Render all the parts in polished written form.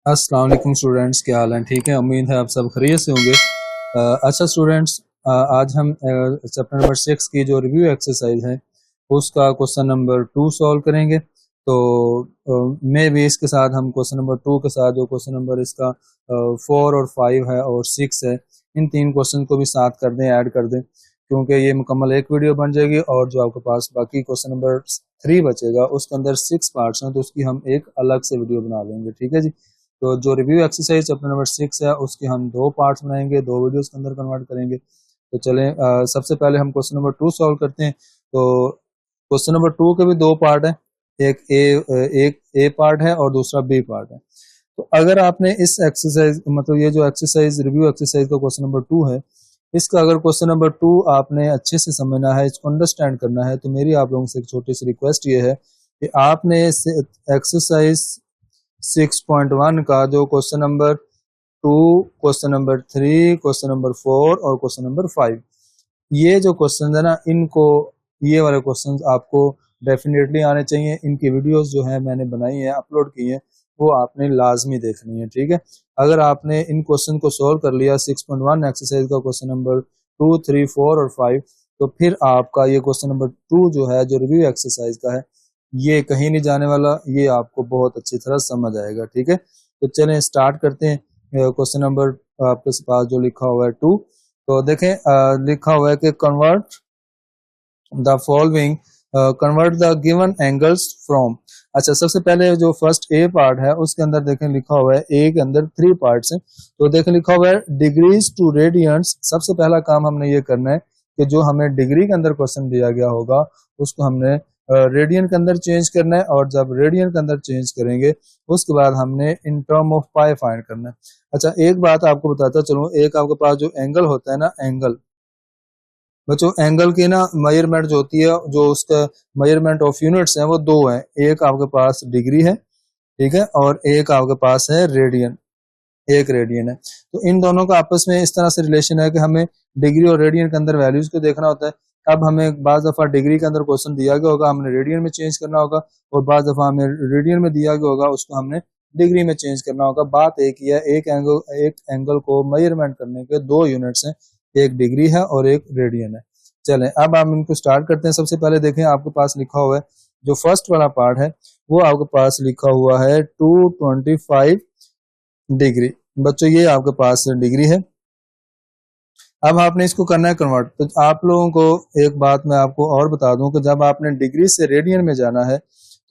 अस्सलाम वालेकुम स्टूडेंट्स, क्या हाल है? ठीक है, उम्मीद है आप सब खैरियत से होंगे। अच्छा स्टूडेंट्स, आज हम चैप्टर नंबर 6 की जो रिव्यू एक्सरसाइज है उसका क्वेश्चन नंबर 2 सॉल्व करेंगे। तो मे भी इसके साथ हम क्वेश्चन नंबर 2 के साथ जो क्वेश्चन नंबर इसका 4 और 5 है और 6 है, इन तीन क्वेश्चन को भी साथ कर दें, ऐड कर दें, क्योंकि ये मुकम्मल एक वीडियो बन जाएगी। और जो आपके पास बाकी क्वेश्चन नंबर 3 बचेगा उसके अंदर 6 पार्ट्स हैं, तो उसकी हम एक अलग से वीडियो बना लेंगे। ठीक है जी। तो जो रिव्यू एक्सरसाइज चैप्टर नंबर 6 है उसके हम दो पार्ट्स बनाएंगे, दो वीडियोस के अंदर कन्वर्ट करेंगे। तो चलें, सबसे पहले हम क्वेश्चन नंबर 2 सॉल्व करते हैं। तो क्वेश्चन नंबर 2 के भी दो पार्ट है, एक ए पार्ट है और दूसरा बी पार्ट है। तो अगर आपने इस एक्सरसाइज मतलब ये जो एक्सरसाइज रिव्यू एक्सरसाइज का क्वेश्चन नंबर 2 है, इसका अगर क्वेश्चन नंबर 2 आपने अच्छे से समझना है, इसको अंडरस्टैंड करना है, तो मेरी आप लोगों से एक छोटी सी रिक्वेस्ट ये है कि आपने एक्सरसाइज 6.1 का जो question number 2, question number 3, question number 4 और क्वेश्चन नंबर 5, ये जो क्वेश्चन है ना, इनको ये वाले क्वेश्चंस आपको डेफिनेटली आने चाहिए। इनकी वीडियोस जो है मैंने बनाई है, अपलोड की है, वो आपने लाजमी देखनी है। ठीक है, अगर आपने इन क्वेश्चन को सॉल्व कर लिया 6.1 एक्सरसाइज का क्वेश्चन नंबर 2, 3, 4 और 5, तो फिर आपका ये क्वेश्चन नंबर 2 जो है, जो रिव्यू एक्सरसाइज का है, ये कहीं नहीं जाने वाला, ये आपको बहुत अच्छी तरह समझ आएगा। ठीक है, तो चलें स्टार्ट करते हैं। क्वेश्चन नंबर आपके पास जो लिखा हुआ है 2, तो देखें लिखा हुआ है कि convert the following, convert the given angles from. अच्छा, सबसे पहले जो फर्स्ट ए पार्ट है उसके अंदर देखें लिखा हुआ है, ए के अंदर 3 पार्ट्स हैं। तो देखें लिखा हुआ है डिग्रीज टू रेडियंस। सबसे पहला काम हमने ये करना है कि जो हमें डिग्री के अंदर क्वेश्चन दिया गया होगा उसको हमने रेडियन के अंदर चेंज करना है, और जब रेडियन के अंदर चेंज करेंगे उसके बाद हमने in term of pi find करना है। अच्छा, एक बात आपको बताता चलूं, एक आपके पास जो एंगल होता है ना, एंगल बच्चों, एंगल की ना मेजरमेंट जो होती है, जो उसका मेजरमेंट ऑफ यूनिट्स है वो दो है। एक आपके पास डिग्री है, ठीक है, और एक आपके पास है रेडियन, एक रेडियन है। तो इन दोनों का आपस में इस तरह से रिलेशन है कि हमें डिग्री और रेडियन के अंदर वैल्यूज को देखना होता है। अब हमें बाज दफा डिग्री के अंदर क्वेश्चन दिया गया होगा, हमने रेडियन में चेंज करना होगा, और बाज दफा हमें रेडियन में दिया गया होगा, उसको हमने डिग्री में चेंज करना होगा। बात एक ही है, एक एंगल को मेजरमेंट करने के दो यूनिट्स हैं, एक डिग्री है और एक रेडियन है। चलें, अब हम इनको स्टार्ट करते हैं। सबसे पहले देखें, आपके पास लिखा हुआ है जो फर्स्ट वाला पार्ट है वो आपके पास लिखा हुआ है 225 डिग्री। बच्चों, ये आपके पास डिग्री है। अब आपने इसको करना है कन्वर्ट। तो आप लोगों को एक बात मैं आपको और बता दूं कि जब आपने डिग्री से रेडियन में जाना है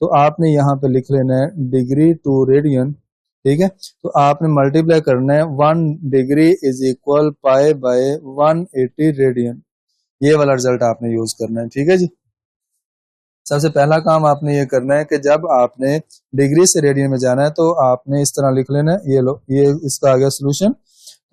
तो आपने यहाँ पे लिख लेना है डिग्री टू रेडियन। ठीक है, तो आपने मल्टीप्लाई करना है, 1 degree is equal pi by 180 radian. ये वाला रिजल्ट आपने यूज करना है। ठीक है जी, सबसे पहला काम आपने ये करना है कि जब आपने डिग्री से रेडियन में जाना है तो आपने इस तरह लिख लेना है, ये लो, ये इसका आ गया सोल्यूशन।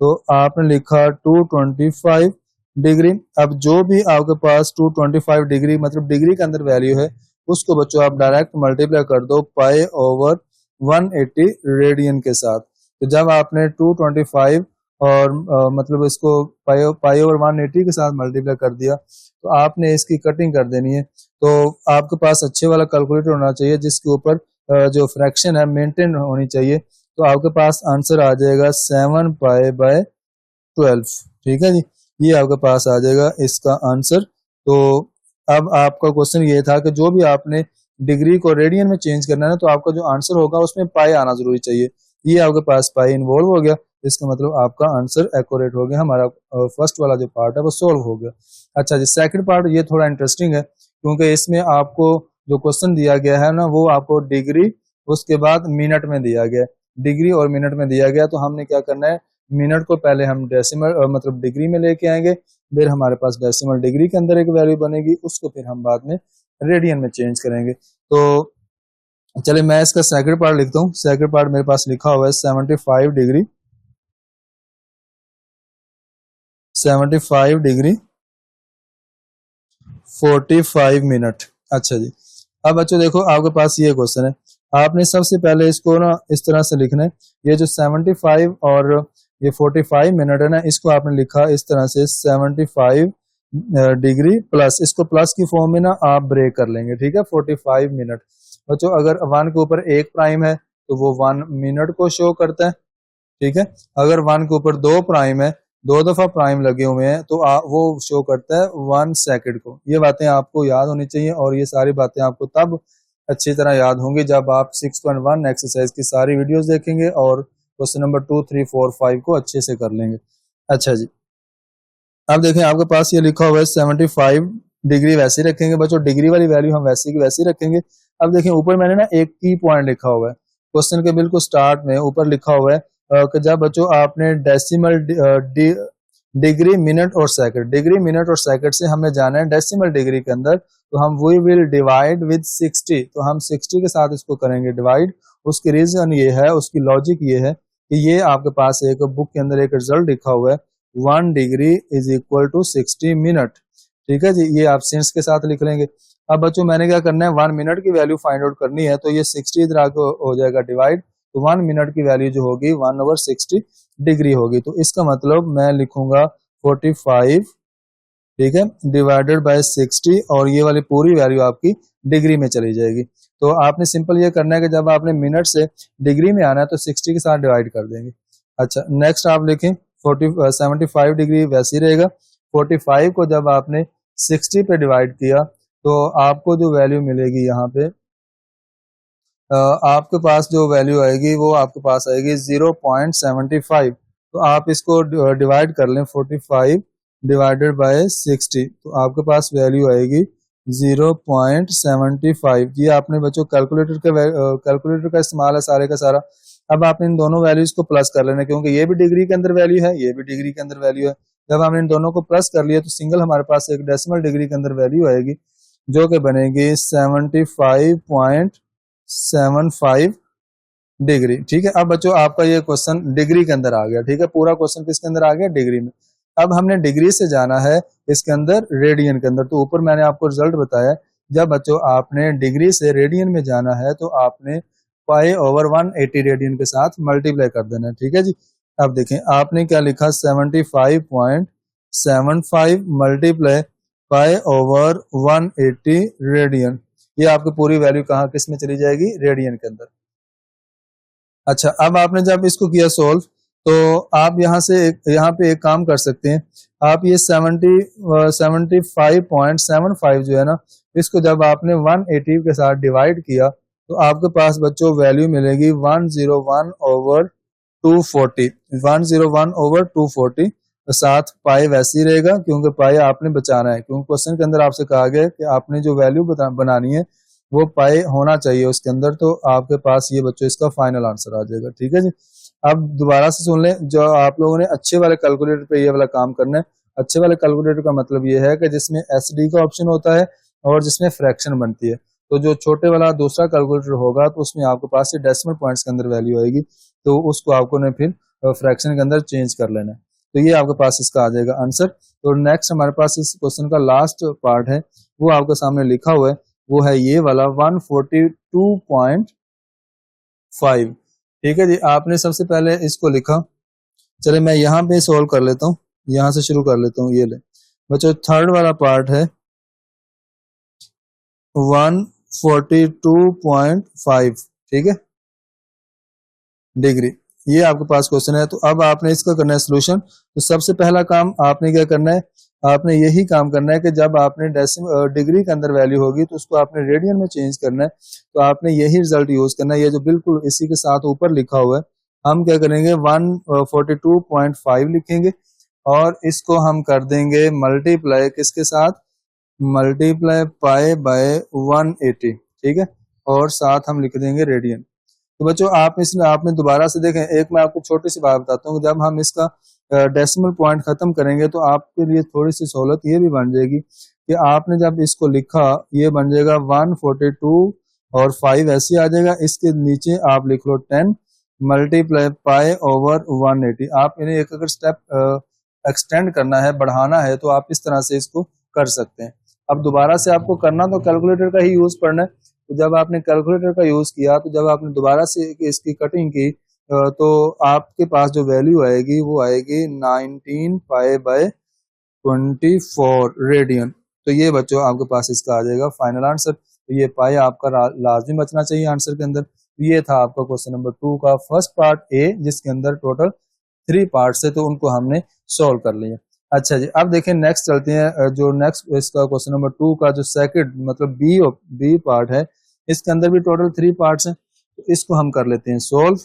तो आपने लिखा 225 डिग्री। अब जो भी आपके पास 225 डिग्री मतलब डिग्री के अंदर वैल्यू है, उसको बच्चों आप डायरेक्ट मल्टीप्लाई कर दो पाई ओवर 180 रेडियन के साथ। तो जब आपने 225 और मतलब इसको पाई ओवर 180 के साथ मल्टीप्लाई कर दिया, तो आपने इसकी कटिंग कर देनी है। तो आपके पास अच्छे वाला कैलकुलेटर होना चाहिए जिसके ऊपर जो फ्रैक्शन है मेंटेन होनी चाहिए। तो आपके पास आंसर आ जाएगा 7 पाई बाय 12। ठीक है जी, ये आपके पास आ जाएगा इसका आंसर। तो अब आपका क्वेश्चन ये था कि जो भी आपने डिग्री को रेडियन में चेंज करना है तो आपका जो आंसर होगा उसमें पाई आना जरूरी चाहिए। ये आपके पास पाई इन्वॉल्व हो गया, इसका मतलब आपका आंसर एक्यूरेट हो गया, हमारा फर्स्ट वाला जो पार्ट है वो सोल्व हो गया। अच्छा जी, सेकंड पार्ट ये थोड़ा इंटरेस्टिंग है क्योंकि इसमें आपको जो क्वेश्चन दिया गया है ना, वो आपको डिग्री उसके बाद मिनट में दिया गया, डिग्री और मिनट में दिया गया। तो हमने क्या करना है, मिनट को पहले हम डेसिमल मतलब डिग्री में लेके आएंगे, फिर हमारे पास डेसिमल डिग्री के अंदर एक वैल्यू बनेगी, उसको फिर हम बाद में रेडियन में चेंज करेंगे। तो चलिए मैं इसका सेकंड पार्ट लिखता हूँ। सेकंड पार्ट मेरे पास लिखा हुआ है 75 डिग्री, 75 डिग्री 45 मिनट। अच्छा जी, अब बच्चों देखो आपके पास ये क्वेश्चन है, आपने सबसे पहले इसको ना इस तरह से लिखना है, ये जो 75 और ये 45 मिनट है ना, इसको आपने लिखा इस तरह से 75 डिग्री प्लस, इसको प्लस की फॉर्म में ना आप ब्रेक कर लेंगे। ठीक है, 45 मिनट। बच्चों अगर 1 के ऊपर 1 प्राइम है तो वो 1 मिनट को शो करता है, ठीक है। अगर 1 के ऊपर 2 प्राइम है, 2 दफा प्राइम लगे हुए हैं, तो वो शो करता है 1 सेकंड को। ये बातें आपको याद होनी चाहिए और ये सारी बातें आपको तब अच्छी तरह याद होंगी जब आप 6.1 एक्सरसाइज की सारी वीडियोस देखेंगे और क्वेश्चन नंबर 2, 3, 4, 5 को अच्छे से कर लेंगे। अच्छा जी, अब देखें आपके पास ये लिखा हुआ है 75 डिग्री वैसे ही रखेंगे बच्चों, डिग्री वाली वैल्यू हम वैसे की वैसे ही रखेंगे। अब देखें ऊपर मैंने ना एक की पॉइंट लिखा हुआ है क्वेश्चन के बिल्कुल स्टार्ट में, ऊपर लिखा हुआ है कि जब बच्चों आपने डेसिमल डिग्री मिनट और सेकंड, डिग्री मिनट और सेकंड से हमें जाना है डेसिमल डिग्री के अंदर, तो हम वी विल डिवाइड विद 60, तो हम 60 के साथ इसको करेंगे डिवाइड। उसकी रीजन ये है, उसकी लॉजिक ये है कि ये आपके पास एक बुक के अंदर एक रिजल्ट लिखा हुआ है 1 degree is equal to 60 minute, ठीक है जी। ये आप सेंस के साथ लिख लेंगे। अब बच्चों मैंने क्या करना है, 1 मिनट की वैल्यू फाइंड आउट करनी है, तो ये 60 इधर आके हो जाएगा डिवाइड, तो 1 मिनट की वैल्यू जो होगी 1/60 डिग्री होगी। तो इसका मतलब मैं लिखूंगा 45, ठीक है, डिवाइडेड बाय 60, और ये वाली पूरी वैल्यू आपकी डिग्री में चली जाएगी। तो आपने सिंपल ये करना है कि जब आपने मिनट से डिग्री में आना है तो 60 के साथ डिवाइड कर देंगे। अच्छा, नेक्स्ट आप लिखें 75 डिग्री वैसे ही रहेगा। 45 को जब आपने 60 पे डिवाइड किया तो आपको जो वैल्यू मिलेगी यहाँ पे, आपके पास जो वैल्यू आएगी वो आपके पास आएगी 0.75। तो आप इसको डिवाइड कर लें 45 डिवाइडेड बाय 60, तो आपके पास वैल्यू आएगी 0.75। ये आपने बच्चों कैलकुलेटर का इस्तेमाल है सारे का सारा। अब आपने इन दोनों वैल्यूज को प्लस कर लेना, क्योंकि ये भी डिग्री के अंदर वैल्यू है, ये भी डिग्री के अंदर वैल्यू है। जब हमने इन दोनों को प्लस कर लिया तो सिंगल हमारे पास एक डेसिमल डिग्री के अंदर वैल्यू आएगी जो कि बनेगी 75.75 डिग्री, ठीक है। अब बच्चों आपका ये क्वेश्चन डिग्री के अंदर आ गया, ठीक है, पूरा क्वेश्चन किसके अंदर आ गया, डिग्री में। अब हमने डिग्री से जाना है इसके अंदर रेडियन के अंदर, तो ऊपर मैंने आपको रिजल्ट बताया, जब बच्चों आपने डिग्री से रेडियन में जाना है तो आपने पाई/180 रेडियन के साथ मल्टीप्लाई कर देना है, ठीक है जी। अब देखें आपने क्या लिखा, 75.75 मल्टीप्लाई पाई/180 रेडियन, ये आपकी पूरी वैल्यू कहाँ किस में चली जाएगी, रेडियन के अंदर। अच्छा, अब आपने जब इसको किया सोल्व तो आप यहाँ पे एक काम कर सकते हैं, आप ये 75.75 जो है ना, इसको जब आपने 180 के साथ डिवाइड किया तो आपके पास बच्चों वैल्यू मिलेगी 101/240, 101/240। साथ पाई वैसे ही रहेगा क्योंकि पाई आपने बचाना है, क्योंकि क्वेश्चन के अंदर आपसे कहा गया कि आपने जो वैल्यू बनानी है वो पाई होना चाहिए उसके अंदर, तो आपके पास ये बच्चों इसका फाइनल आंसर आ जाएगा, ठीक है जी। अब दोबारा से सुन लें, जो आप लोगों ने अच्छे वाले कैलकुलेटर पे ये वाला काम करना है। अच्छे वाले कैलकुलेटर का मतलब ये है कि जिसमें एसडी का ऑप्शन होता है और जिसमें फ्रैक्शन बनती है। तो जो छोटे वाला दूसरा कैलकुलेटर होगा तो उसमें आपके पास ये डेसिमल पॉइंट्स के अंदर वैल्यू आएगी, तो उसको आपको ने फिर फ्रैक्शन के अंदर चेंज कर लेना है, तो ये आपके पास इसका आ जाएगा आंसर। तो नेक्स्ट हमारे पास इस क्वेश्चन का लास्ट पार्ट है, वो आपके सामने लिखा हुआ है, वो है ये वाला 142.5, ठीक है जी। आपने सबसे पहले इसको लिखा, चले मैं यहाँ पे सोल्व कर लेता हूँ, यहाँ से शुरू कर लेता हूँ। ये ले बच्चों, थर्ड वाला पार्ट है 142.5, ठीक है, डिग्री, ये आपके पास क्वेश्चन है। तो अब आपने इसका करना है सोल्यूशन। तो सबसे पहला काम आपने क्या करना है, आपने यही काम करना है कि जब आपने डिग्री के अंदर वैल्यू होगी तो उसको आपने रेडियन में चेंज करना है, तो आपने यही रिजल्ट यूज करना है, ये जो बिल्कुल इसी के साथ ऊपर लिखा हुआ है। हम क्या करेंगे 142.5 लिखेंगे और इसको हम कर देंगे मल्टीप्लाई किसके साथ, मल्टीप्लाई पाई बाय 180, ठीक है, और साथ हम लिख देंगे रेडियन। तो बच्चों आप इसमें आपने दोबारा से देखें, एक मैं आपको छोटी सी बात बताता हूँ, जब हम इसका डेसिमल पॉइंट खत्म करेंगे तो आपके लिए थोड़ी सी सहूलत ये भी बन जाएगी कि आपने जब इसको लिखा ये बन जाएगा 142 और 5 ऐसे आ जाएगा, इसके नीचे आप लिख लो 10 मल्टीप्लाई पाई/180। आप इन्हें एक अगर स्टेप एक्सटेंड करना है, बढ़ाना है, तो आप इस तरह से इसको कर सकते हैं। अब दोबारा से आपको करना तो कैलकुलेटर का ही यूज करना है, तो जब आपने कैलकुलेटर का यूज किया तो जब आपने दोबारा से इसकी कटिंग की तो आपके पास जो वैल्यू आएगी वो आएगी 19 पाई/24 रेडियन। तो ये बच्चों आपके पास इसका आ जाएगा फाइनल आंसर। तो ये पाई आपका लाजमी बचना चाहिए आंसर के अंदर। ये था आपका क्वेश्चन नंबर 2 का फर्स्ट पार्ट ए, जिसके अंदर टोटल 3 पार्ट्स है, तो उनको हमने सॉल्व कर लिया। अच्छा जी, अब देखें नेक्स्ट चलते हैं। जो नेक्स्ट इसका क्वेश्चन नंबर 2 का जो सेकंड मतलब बी पार्ट है, इसके अंदर भी टोटल 3 पार्ट्स हैं, तो इसको हम कर लेते हैं सॉल्व।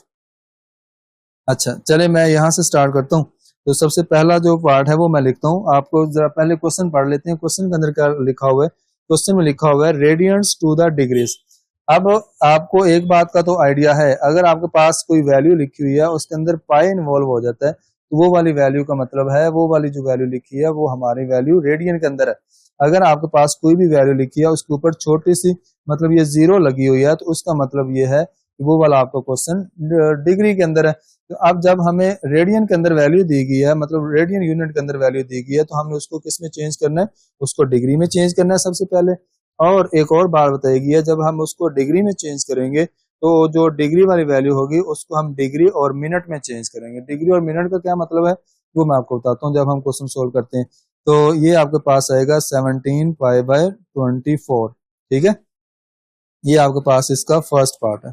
अच्छा चले, मैं यहाँ से स्टार्ट करता हूँ। तो सबसे पहला जो पार्ट है वो मैं लिखता हूँ, आपको जरा पहले क्वेश्चन पढ़ लेते हैं। क्वेश्चन के अंदर क्या लिखा हुआ है? क्वेश्चन में लिखा हुआ है रेडियंस टू द डिग्रीज। अब आपको एक बात का तो आइडिया है, अगर आपके पास कोई वैल्यू लिखी हुई है उसके अंदर पाई इन्वॉल्व हो जाता है, तो वो वाली वैल्यू का मतलब है, वो वाली जो वैल्यू लिखी है वो हमारी वैल्यू रेडियन के अंदर है। अगर आपके पास कोई भी वैल्यू लिखी है उसके ऊपर छोटी सी मतलब ये जीरो लगी हुई है, तो उसका मतलब ये है कि वो वाला आपका क्वेश्चन डिग्री के अंदर है। तो अब जब हमें रेडियन के अंदर वैल्यू दी गई है, मतलब रेडियन यूनिट के अंदर वैल्यू दी गई है, तो हमने उसको किस में चेंज करना है? उसको डिग्री में चेंज करना है सबसे पहले। और एक और बात बताई गई है, जब हम उसको डिग्री में चेंज करेंगे तो जो डिग्री वाली वैल्यू होगी उसको हम डिग्री और मिनट में चेंज करेंगे। डिग्री और मिनट का क्या मतलब है वो मैं आपको बताता हूँ जब हम क्वेश्चन सोल्व करते हैं। तो ये आपके पास आएगा 17 पाई बाय 24, ठीक है। ये आपके पास इसका फर्स्ट पार्ट है।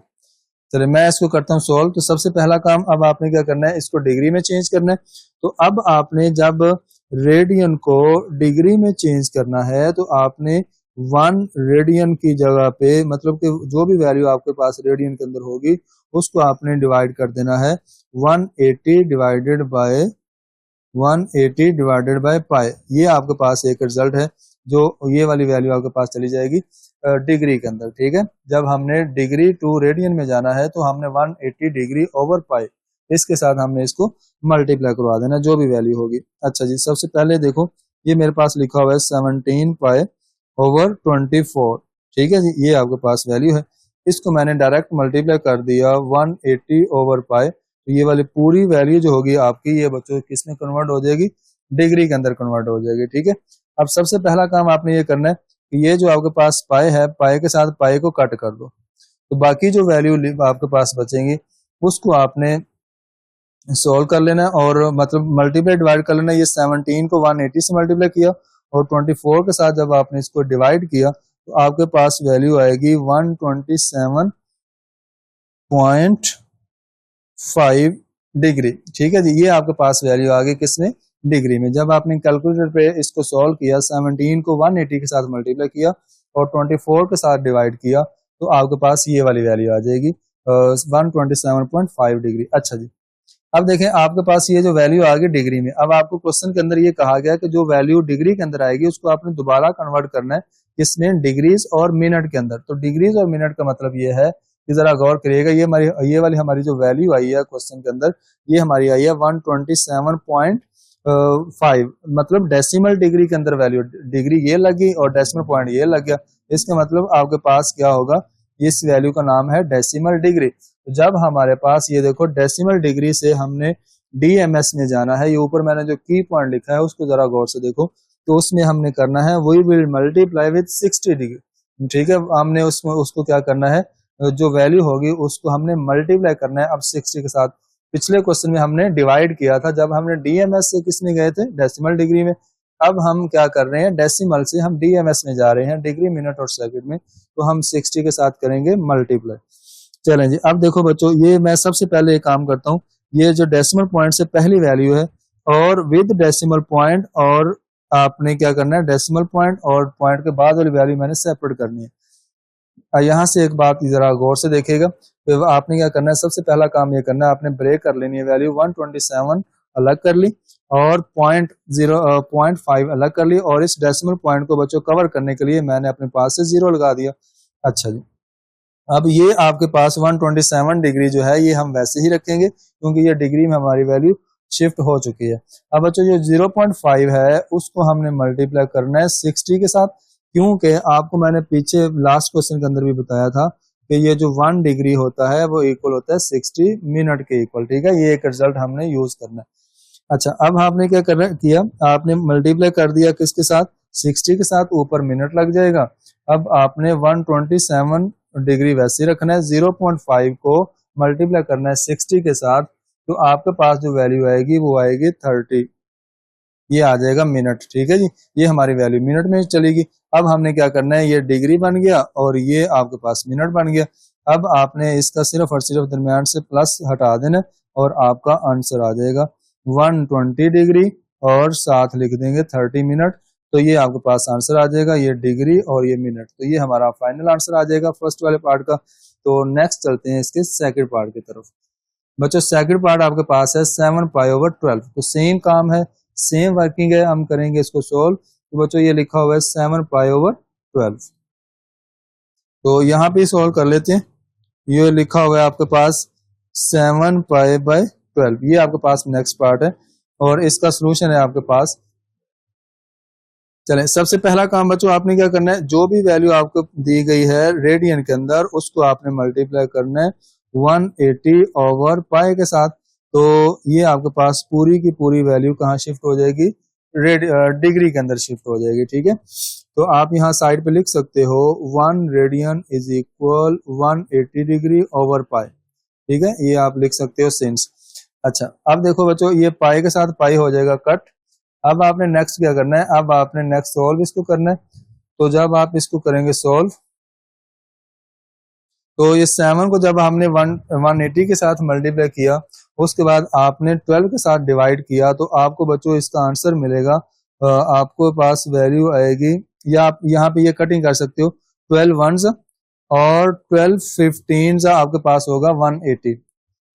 चलिए मैं इसको करता हूँ सोल्व। तो सबसे पहला काम अब आपने क्या करना है? इसको डिग्री में चेंज करना है। तो अब आपने जब रेडियन को डिग्री में चेंज करना है तो आपने 1 रेडियन की जगह पे मतलब कि जो भी वैल्यू आपके पास रेडियन के अंदर होगी उसको आपने डिवाइड कर देना है 180 divided by 180 divided by pi. ये आपके पास एक रिजल्ट है, जो ये वाली वैल्यू आपके पास चली जाएगी डिग्री के अंदर, ठीक है। जब हमने डिग्री टू रेडियन में जाना है तो हमने 180 डिग्री ओवर पाई इसके साथ हमने इसको मल्टीप्लाई करवा देना जो भी वैल्यू होगी। अच्छा जी, सबसे पहले देखो ये मेरे पास लिखा हुआ है 17 पाई ओवर 24, ठीक है जी, ये आपके पास वैल्यू है। इसको मैंने डायरेक्ट मल्टीप्लाई कर दिया 180 ओवर पाई, तो ये वाली पूरी वैल्यू जो होगी आपकी ये बच्चों किस में कन्वर्ट हो जाएगी? डिग्री के अंदर कन्वर्ट हो जाएगी, ठीक है। अब सबसे पहला काम आपने ये करना है कि ये जो आपके पास पाई है, पाई के साथ पाई को कट कर दो, तो बाकी जो वैल्यू आपके पास बचेंगी उसको आपने सोल्व कर लेना और मतलब मल्टीप्लाई डिवाइड कर लेना। ये 17 को 180 से मल्टीप्लाई किया और 24 के साथ जब आपने इसको डिवाइड किया तो आपके पास वैल्यू आएगी 127.5 डिग्री, ठीक है जी। ये आपके पास वैल्यू आ गई किसमें? डिग्री में। जब आपने कैलकुलेटर पे इसको सॉल्व किया, 17 को 180 के साथ मल्टीप्लाई किया और 24 के साथ डिवाइड किया, तो आपके पास ये वाली वैल्यू आ जाएगी 127.5 डिग्री। अच्छा जी, अब देखें आपके पास ये जो वैल्यू आ गई डिग्री में। अब आपको क्वेश्चन के अंदर ये कहा गया कि जो वैल्यू डिग्री के अंदर आएगी उसको आपने दोबारा कन्वर्ट करना है किसमें? डिग्रीज और मिनट के अंदर। तो डिग्रीज और मिनट का मतलब ये है कि जरा गौर करिएगा, ये वाली हमारी जो वैल्यू आई है क्वेश्चन के अंदर, ये हमारी आई है 127.5, मतलब डेसिमल डिग्री के अंदर वैल्यू, डिग्री ये लगी और डेसिमल पॉइंट ये लग गया। इसका मतलब आपके पास क्या होगा? इस वैल्यू का नाम है डेसिमल डिग्री। तो जब हमारे पास ये देखो डेसिमल डिग्री से हमने डीएमएस में जाना है, ये ऊपर मैंने जो की पॉइंट लिखा है उसको जरा गौर से देखो, तो उसमें हमने करना है we will multiply with 60 degree, ठीक है। हमने उसमें उसको क्या करना है? जो वैल्यू होगी उसको हमने मल्टीप्लाई करना है अब 60 के साथ। पिछले क्वेश्चन में हमने डिवाइड किया था जब हमने डीएमएस से किसमें गए थे? डेसिमल डिग्री में। अब हम क्या कर रहे हैं? डेसिमल से हम डीएमएस में जा रहे हैं, डिग्री मिनट और सेकंड में, तो हम 60 के साथ करेंगे मल्टीप्लाई। चलें जी, अब देखो बच्चों, ये मैं सबसे पहले एक काम करता हूँ, ये जो डेसिमल पॉइंट से पहली वैल्यू है और विद डेसिमल पॉइंट, और आपने क्या करना है? डेसिमल पॉइंट और पॉइंट के बाद वाली वैल्यू मैंने सेपरेट करनी है। यहाँ से एक बात जरा गौर से देखिएगा, तो आपने क्या करना है? सबसे पहला काम ये करना है, आपने ब्रेक कर लेनी है वैल्यू 127 अलग कर ली और 0.5 अलग कर ली, और इस डेसिमल पॉइंट को बच्चों कवर करने के लिए मैंने अपने पास से 0 लगा दिया। अच्छा जी, अब ये आपके पास 127 डिग्री जो है ये हम वैसे ही रखेंगे क्योंकि ये डिग्री में हमारी वैल्यू शिफ्ट हो चुकी है। अब बच्चों जो 0.5 है उसको हमने मल्टीप्लाई करना है 60 के साथ, क्योंकि आपको मैंने पीछे लास्ट क्वेश्चन के अंदर भी बताया था कि ये जो 1 डिग्री होता है वो इक्वल होता है 60 मिनट के इक्वल, ठीक है। ये एक रिजल्ट हमने यूज करना है। अच्छा, अब आपने क्या किया? आपने मल्टीप्लाई कर दिया किसके साथ? 60 के साथ, ऊपर मिनट लग जाएगा। अब आपने 127 डिग्री वैसे ही रखना है, 0.5 को मल्टीप्लाई करना है 60 के साथ, तो आपके पास जो वैल्यू आएगी वो आएगी 30, ये आ जाएगा मिनट, ठीक है जी। ये हमारी वैल्यू मिनट में चलेगी। अब हमने क्या करना है? ये डिग्री बन गया और ये आपके पास मिनट बन गया। अब आपने इसका सिर्फ और सिर्फ दरमियान से प्लस हटा देना और आपका आंसर आ जाएगा 120 डिग्री और साथ लिख देंगे 30 मिनट। तो ये आपके पास आंसर आ जाएगा, ये डिग्री और ये मिनट। तो ये हमारा फाइनल आंसर आ जाएगा फर्स्ट वाले पार्ट का। तो नेक्स्ट चलते हैं इसके सेकंड पार्ट की तरफ। बच्चों सेकंड पार्ट आपके पास है 7π/12। तो सेम काम है, सेम वर्किंग है, हम करेंगे इसको सोल्व। तो बच्चों ये लिखा हुआ है 7π/12। तो यहाँ पे सोल्व कर लेते हैं। ये लिखा हुआ है आपके पास 7π/12। ये आपके पास नेक्स्ट पार्ट है और इसका सोल्यूशन है आपके पास। चलें, सबसे पहला काम बच्चों आपने क्या करना है, जो भी वैल्यू आपको दी गई है रेडियन के अंदर उसको आपने मल्टीप्लाई करना है 180/π के साथ। तो ये आपके पास पूरी की पूरी वैल्यू कहाँ शिफ्ट हो जाएगी, डिग्री के अंदर शिफ्ट हो जाएगी। ठीक है, तो आप यहाँ साइड पे लिख सकते हो 1 रेडियन इज इक्वल 180 डिग्री/π। ठीक है, ये आप लिख सकते हो सिंस। अच्छा, अब देखो बच्चों ये पाई के साथ पाई हो जाएगा कट। अब आपने नेक्स्ट क्या करना है, अब आपने नेक्स्ट सोल्व इसको करना है। तो जब आप इसको करेंगे सोल्व, तो ये 7 को जब हमने 180 के साथ मल्टीप्लाई किया, उसके बाद आपने 12 के साथ डिवाइड किया, तो आपको बच्चों इसका आंसर मिलेगा। आपको पास वैल्यू आएगी, या आप यहाँ पे ये कटिंग कर सकते हो, 12 वंस और 12 15 आपके पास होगा 180।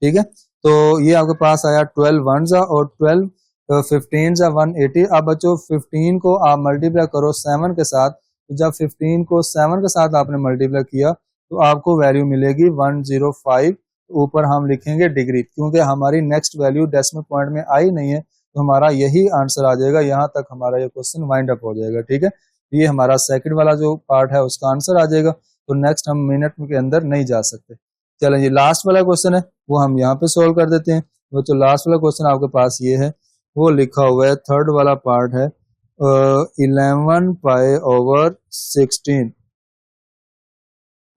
ठीक है, तो ये आपके पास आया 12 वंस और 12 15 180। अब बच्चों 15 को आप मल्टीप्लाई करो 7 के साथ। जब 15 को 7 के साथ आपने मल्टीप्लाई किया तो आपको वैल्यू मिलेगी 105। ऊपर हम लिखेंगे डिग्री, क्योंकि हमारी नेक्स्ट वैल्यू डेसिमल पॉइंट में आई नहीं है, तो हमारा यही आंसर आ जाएगा। यहाँ तक हमारा ये क्वेश्चन वाइंड अप हो जाएगा। ठीक है, ये हमारा सेकंड वाला जो पार्ट है उसका आंसर आ जाएगा। तो नेक्स्ट हम मिनट के अंदर नहीं जा सकते। चलें, ये लास्ट वाला क्वेश्चन है वो हम यहाँ पे सोल्व कर देते हैं। तो लास्ट वाला क्वेश्चन आपके पास ये है, वो लिखा हुआ है, थर्ड वाला पार्ट है 11π/16।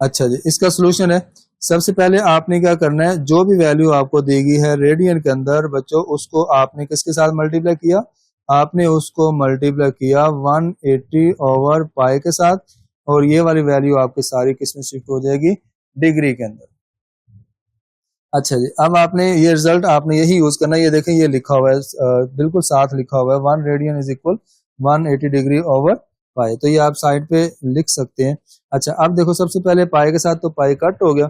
अच्छा जी, इसका सोल्यूशन है, सबसे पहले आपने क्या करना है, जो भी वैल्यू आपको देगी है रेडियन के अंदर बच्चों, उसको आपने किसके साथ मल्टीप्लाई किया, आपने उसको मल्टीप्लाई किया 180/π के साथ। और ये वाली वैल्यू आपकी सारी किस में शिफ्ट हो जाएगी, डिग्री के अंदर। अच्छा जी, अब आपने ये रिजल्ट आपने यही यूज करना है। ये देखें, ये लिखा हुआ है, बिल्कुल साथ लिखा हुआ है 1 रेडियन इज इक्वल 180 डिग्री/π। तो ये आप साइड पे लिख सकते हैं। अच्छा, अब देखो सबसे पहले पाई के साथ तो पाई कट हो गया।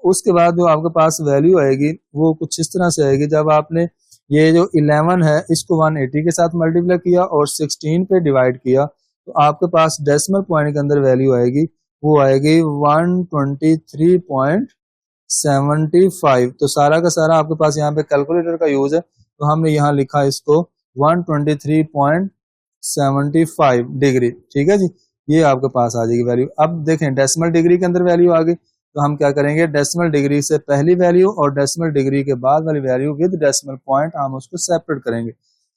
उसके बाद जो आपके पास वैल्यू आएगी वो कुछ इस तरह से आएगी। जब आपने ये जो 11 है इसको 180 के साथ मल्टीप्लाई किया और 16 पे डिवाइड किया, तो आपके पास डेसिमल पॉइंट के अंदर वैल्यू आएगी, वो आएगी 123.75। तो सारा का सारा आपके पास यहाँ पे कैलकुलेटर का यूज है, तो हमने यहाँ लिखा इसको 123.75 डिग्री। ठीक है जी, ये आपके पास आ जाएगी वैल्यू। अब देखें डेसिमल डिग्री के अंदर वैल्यू आ गई, तो हम क्या करेंगे, डेसिमल डिग्री से पहली वैल्यू और डेसिमल डिग्री के बाद वाली वैल्यू विद डेसिमल पॉइंट हम उसको सेपरेट करेंगे।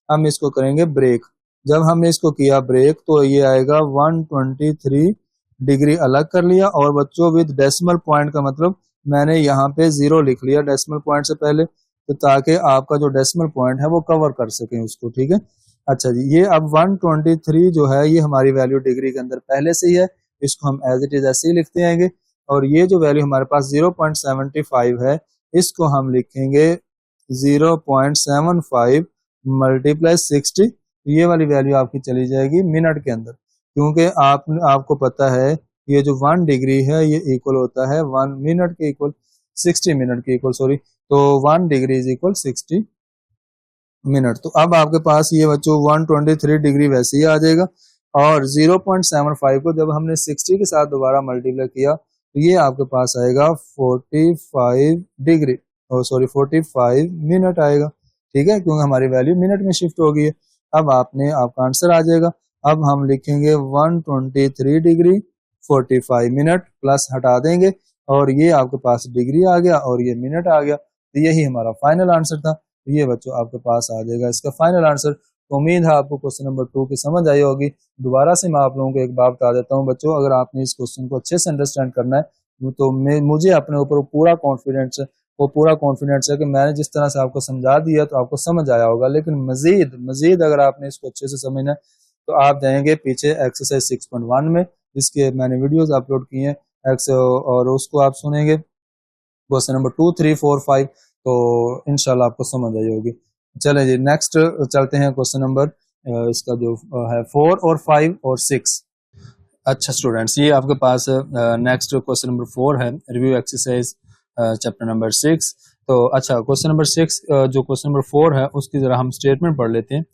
हम इसको करेंगे ब्रेक। जब हमने इसको किया ब्रेक, तो ये आएगा 123 डिग्री अलग कर लिया, और बच्चों विद डेसिमल पॉइंट का मतलब मैंने यहाँ पे 0 लिख लिया डेसिमल पॉइंट से पहले, तो ताकि आपका जो डेसिमल पॉइंट है वो कवर कर सकें उसको। ठीक है, अच्छा जी, ये अब 123 जो है ये हमारी वैल्यू डिग्री के अंदर पहले से ही है, इसको हम एज इट इज ऐसे ही लिखते आएंगे। और ये जो वैल्यू हमारे पास 0.75 है, इसको हम लिखेंगे 0.75 मल्टीप्लाई 60। ये वाली वैल्यू आपकी चली जाएगी मिनट के अंदर, क्योंकि आपको पता है ये जो 1 डिग्री है ये इक्वल होता है 1 मिनट के इक्वल 60 मिनट के इक्वल, सॉरी। तो 1 डिग्री इज इक्वल 60 मिनट। तो अब आपके पास ये बच्चों 123 डिग्री वैसे ही आ जाएगा, और 0.75 को जब हमने 60 के साथ दोबारा मल्टीप्लाई किया, तो ये आपके पास आएगा 45 डिग्री, और सॉरी 45 मिनट आएगा। ठीक है, क्योंकि हमारी वैल्यू मिनट में शिफ्ट हो गई है। अब आपका आंसर आ जाएगा। अब हम लिखेंगे 123 डिग्री 45 मिनट प्लस हटा देंगे, और ये आपके पास डिग्री आ गया और ये मिनट आ गया। तो यही हमारा फाइनल आंसर था। ये बच्चों आपके पास आ जाएगा इसका फाइनल आंसर। तो उम्मीद है आपको क्वेश्चन नंबर 2 की समझ आई होगी। दोबारा से मैं आप लोगों को एक बात बता देता हूँ बच्चों, अगर आपने इस क्वेश्चन को अच्छे से अंडरस्टैंड करना है तो मुझे अपने ऊपर पूरा कॉन्फिडेंस है कि मैंने जिस तरह से आपको समझा दिया तो आपको समझ आया होगा। लेकिन मजीद अगर आपने इसको अच्छे से समझना है तो आप जाएंगे पीछे एक्सरसाइज 6.1 में, जिसके मैंने वीडियोस अपलोड किए हैं, एक्स और उसको आप सुनेंगे क्वेश्चन नंबर 2, 3, 4, 5, तो इंशाल्लाह आपको समझ आई होगी। चलें जी, नेक्स्ट चलते हैं क्वेश्चन नंबर इसका जो है 4 और 5 और 6। अच्छा स्टूडेंट्स, ये आपके पास नेक्स्ट क्वेश्चन नंबर 4 है, रिव्यू एक्सरसाइज चैप्टर नंबर 6। तो अच्छा, क्वेश्चन नंबर 6 जो क्वेश्चन नंबर 4 है उसकी जरा हम स्टेटमेंट पढ़ लेते हैं।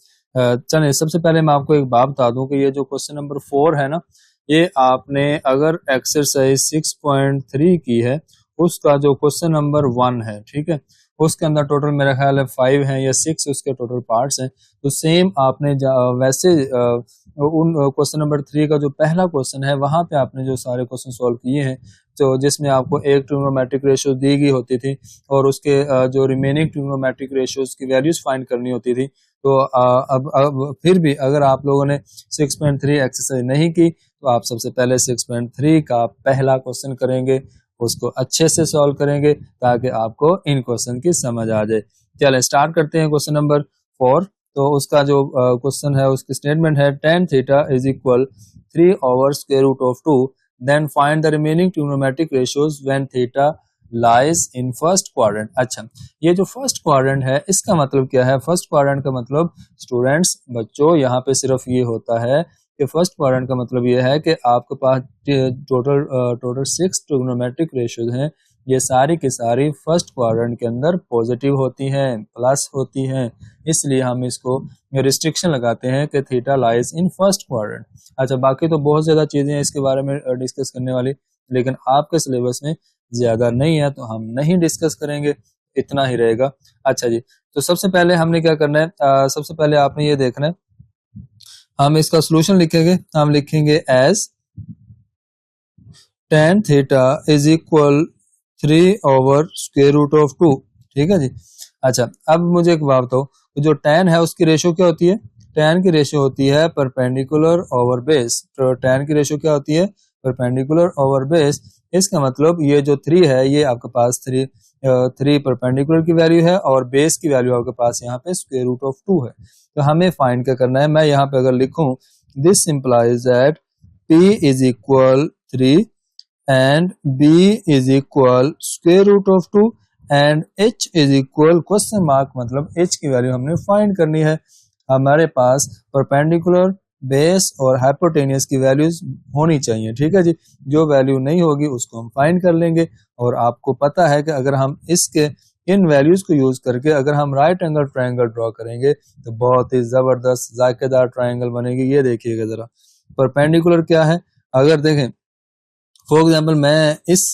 चलिए, सबसे पहले मैं आपको एक बात बता दूं कि ये जो क्वेश्चन नंबर 4 है ना, ये आपने अगर एक्सरसाइज 6.3 की है उसका जो क्वेश्चन नंबर 1 है, ठीक है, उसके अंदर टोटल मेरा ख्याल है 5 है या 6 उसके टोटल पार्ट्स हैं। तो सेम आपने वैसे उन क्वेश्चन नंबर 3 का जो पहला क्वेश्चन है वहां पे आपने जो सारे क्वेश्चन सॉल्व किए हैं, तो जिसमें आपको एक ट्रिग्नोमेट्रिक रेशियो दी गई होती थी और उसके जो रिमेनिंग ट्रिग्नोमेट्रिक रेशियोज की वैल्यूज फाइंड करनी होती थी। तो अब फिर भी अगर आप लोगों ने 6.3 एक्सरसाइज नहीं की तो आप सबसे पहले 6.3 का पहला क्वेश्चन करेंगे, उसको अच्छे से सॉल्व करेंगे ताकि आपको इन क्वेश्चन की समझ आ जाए। चलें स्टार्ट करते हैं क्वेश्चन नंबर 4। तो उसका जो क्वेश्चन है उसकी स्टेटमेंट है tan theta is equal 3 over square root of 2, then find the remaining trigonometric ratios when theta lies in first quadrant. अच्छा, ये जो फर्स्ट क्वाड्रेंट है इसका मतलब क्या है? फर्स्ट क्वाड्रेंट का मतलब स्टूडेंट्स बच्चों यहाँ पे सिर्फ ये होता है कि फर्स्ट क्वाड्रेंट का मतलब ये है कि आपके पास टोटल 6 ट्रिग्नोमेट्रिक रेशियोज हैं, ये सारी की सारी फर्स्ट क्वाड्रेंट के अंदर पॉजिटिव होती हैं, प्लस होती हैं, इसलिए हम इसको रिस्ट्रिक्शन लगाते हैं कि theta lies in first quadrant. अच्छा, बाकी तो बहुत ज़्यादा चीज़ें हैं इसके बारे में डिस्कस करने वाली, लेकिन आपके सिलेबस में ज़्यादा नहीं है तो हम नहीं डिस्कस करेंगे, इतना ही रहेगा। अच्छा जी, तो सबसे पहले हमने क्या करना है, सबसे पहले आपने ये देखना है, हम इसका सोल्यूशन लिखेंगे, हम लिखेंगे as tan theta is equal 3 over square root of 2, ठीक है जी। अच्छा, अब मुझे एक बात बताओ, तो जो tan है उसकी रेशियो क्या होती है? tan की रेशियो होती है परपेंडिकुलर ओवर बेस। तो tan की रेशियो क्या होती है? Perpendicular over base. इसका मतलब ये जो 3 है ये आपके पास 3 परपेंडिकुलर की वैल्यू है और बेस की वैल्यू आपके पास यहाँ पे स्क्वायर रूट ऑफ 2 है। तो हमें फाइंड क्या करना है? मैं यहाँ पे अगर लिखूं this simplifies that p is equal 3 and b is equal square root of 2 and h is equal question mark, मतलब h की वैल्यू हमने फाइंड करनी है। हमारे पास परपेंडिकुलर, बेस और हाइपोटेनियस की वैल्यूज होनी चाहिए, ठीक है जी। जो वैल्यू नहीं होगी उसको हम फाइंड कर लेंगे। और आपको पता है कि अगर हम इसके इन वैल्यूज को यूज करके अगर हम राइट एंगल ट्रायंगल ड्रॉ करेंगे तो बहुत ही जबरदस्त जायकेदार ट्रायंगल बनेगी। ये देखिएगा जरा, परपेंडिकुलर क्या है, अगर देखें फॉर एग्जाम्पल मैं इस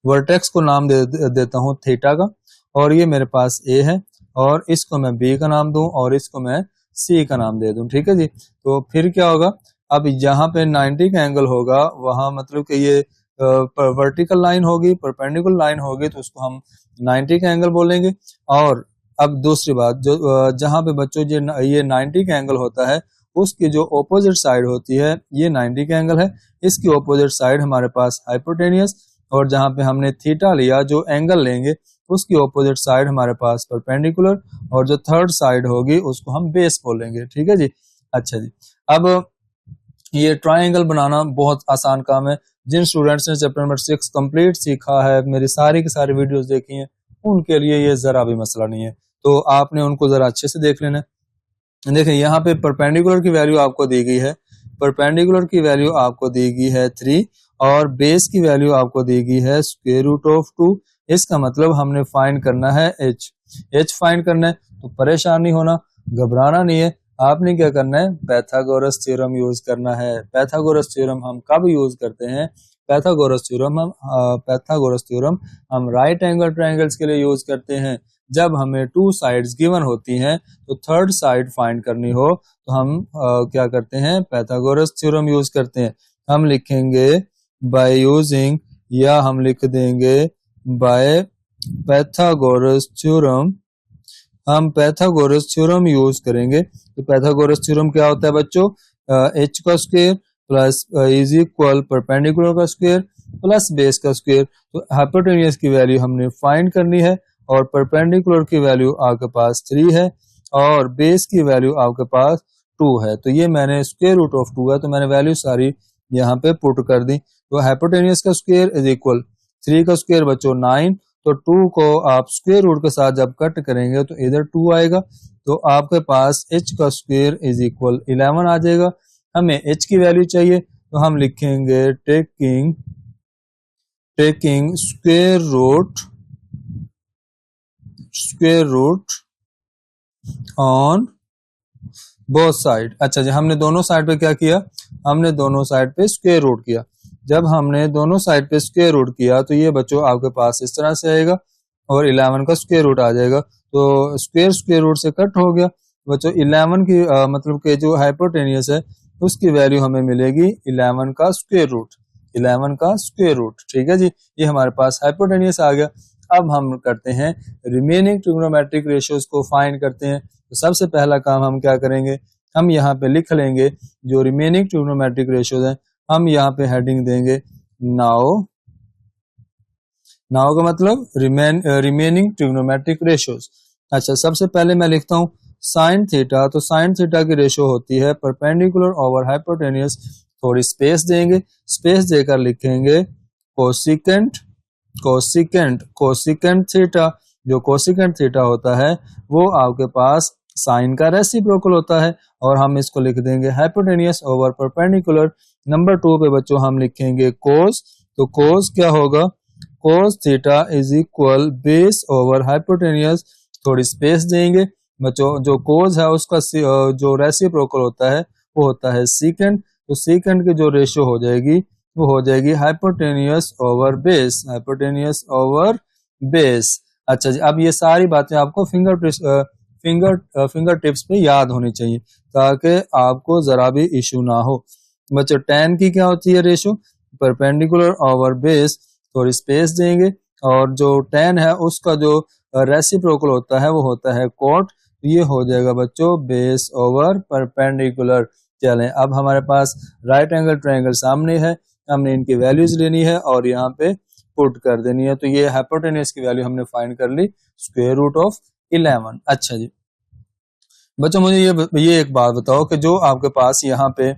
वर्टेक्स को नाम देता हूँ थीटा का, और ये मेरे पास ए है, और इसको मैं बी का नाम दूं और इसको मैं सी का नाम दे दूं, ठीक है जी। तो फिर क्या होगा, अब जहां पे 90 का एंगल होगा वहां मतलब कि ये वर्टिकल लाइन होगी, परपेंडिकुलर लाइन होगी, तो उसको हम 90 का एंगल बोलेंगे। और अब दूसरी बात, जो जहां पे बच्चों ये 90 का एंगल होता है उसकी जो ऑपोजिट साइड होती है ये 90 का एंगल है, इसकी ऑपोजिट साइड हमारे पास हाइपोटेनियस, और जहां पे हमने थीटा लिया जो एंगल लेंगे उसकी ऑपोजिट साइड हमारे पास परपेंडिकुलर, और जो थर्ड साइड होगी उसको हम बेस बोलेंगे, ठीक है जी। अच्छा जी, अब ये ट्रायंगल बनाना बहुत आसान काम है। जिन स्टूडेंट्स ने चैप्टर नंबर 6 कंप्लीट सीखा है, मेरी सारी की सारी वीडियोस देखी हैं, उनके लिए ये जरा भी मसला नहीं है, तो आपने उनको जरा अच्छे से देख लेना। देखिए यहाँ पे परपेंडिकुलर की वैल्यू आपको दी गई है, परपेंडिकुलर की वैल्यू आपको दी गई है 3 और बेस की वैल्यू आपको दी गई है स्क्वायर रूट ऑफ 2। इसका मतलब हमने फाइंड करना है h फाइंड करना है, तो परेशान नहीं होना, घबराना नहीं है। आपने क्या करना है, पैथागोरस थ्योरम यूज करना है। पैथागोरस थ्योरम हम कब यूज करते हैं? पैथागोरस थ्योरम हम राइट एंगल ट्रायंगल्स के लिए यूज करते हैं। जब हमें 2 साइड्स गिवन होती हैं तो थर्ड साइड फाइंड करनी हो तो हम क्या करते हैं, पैथागोरस थ्योरम यूज करते हैं। हम लिखेंगे बाय यूजिंग, या हम लिख देंगे बाय पैथागोरस थ्योरम, हम पैथागोरस थ्योरम यूज करेंगे। तो पैथागोरस थ्योरम क्या होता है बच्चों, h का square plus is equal perpendicular का स्क्वायर प्लस बेस का स्क्वायर। तो हाइपोटेनियस की वैल्यू हमने फाइंड करनी है और परपेंडिकुलर की वैल्यू आपके पास 3 है और बेस की वैल्यू आपके पास 2 है। तो ये मैंने स्क्वायर रूट ऑफ 2 है तो मैंने वैल्यू सारी यहाँ पे पुट कर दी। तो हाइपोटेनियस का स्क्वायर इज इक्वल 3 का स्क्वायर बच्चों 9, तो 2 को आप स्क्वायर रूट के साथ जब कट करेंगे तो इधर 2 आएगा, तो आपके पास h का स्क्वायर इज इक्वल 11 आ जाएगा। हमें h की वैल्यू चाहिए, तो हम लिखेंगे taking square root on both side. अच्छा जी, हमने दोनों साइड पे क्या किया, हमने दोनों साइड पे स्क्वायर रूट किया। जब हमने दोनों साइड पे स्क्वायर रूट किया तो ये बच्चों आपके पास इस तरह से आएगा और 11 का स्क्वायर रूट आ जाएगा, तो स्क्वायर रूट से कट हो गया बच्चों। 11 की मतलब के जो हाइपोटेनियस है उसकी वैल्यू हमें मिलेगी 11 का स्क्वायर रूट, 11 का स्क्वायर रूट। ठीक है जी, ये हमारे पास हाइपोटेनियस आ गया। अब हम करते हैं रिमेनिंग ट्रिग्नोमेट्रिक रेशियोज को फाइंड करते हैं। तो सबसे पहला काम हम क्या करेंगे, हम यहाँ पे लिख लेंगे जो रिमेनिंग ट्रिग्नोमेट्रिक रेशियोज हैं, हम यहाँ पे हेडिंग देंगे नाउ का मतलब रिमेनिंग ट्रिग्नोमेट्रिक रेशियोज। अच्छा, सबसे पहले मैं लिखता हूँ साइन थीटा, तो साइन थीटा की रेशियो होती है परपेंडिकुलर ओवर हाइपोटेनियस, थोड़ी स्पेस देंगे, स्पेस देकर लिखेंगे कोसिकेंट थीटा। जो कोसिकेंट थीटा होता है वो आपके पास साइन का रेसिप्रोकल होता है, और हम इसको लिख देंगे हाइपोटेनियस ओवर परपेंडिकुलर। नंबर 2 पे बच्चों हम लिखेंगे कोस, तो कोस क्या होगा, cos theta is equal base over hypotenuse, थोड़ी स्पेस देंगे बच्चों। जो कोस है उसका जो रेसिप्रोकल होता है वो होता है सीकेंट, तो सीकेंट की जो रेशियो हो जाएगी वो हो जाएगी hypotenuse over base, hypotenuse over base. अच्छा जी, अब ये सारी बातें आपको फिंगर टिप्स पे याद होनी चाहिए ताकि आपको जरा भी इशू ना हो। बच्चों tan की क्या होती है रेशियो, परपेंडिकुलर ओवर बेस, थोड़ी स्पेस देंगे, और जो tan है उसका जो रेसिप्रोकल होता है वो होता है कोट, ये हो जाएगा बच्चों बेस ओवर परपेंडिकुलर। चलें, अब हमारे पास राइट एंगल ट्रायंगल सामने है, हमने इनकी वैल्यूज लेनी है और यहाँ पे पुट कर देनी है। तो ये हाइपोटेनियस की वैल्यू हमने फाइंड कर ली, स्क्वायर रूट ऑफ 11। अच्छा जी बच्चों, मुझे ये एक बात बताओ कि जो आपके पास यहाँ पे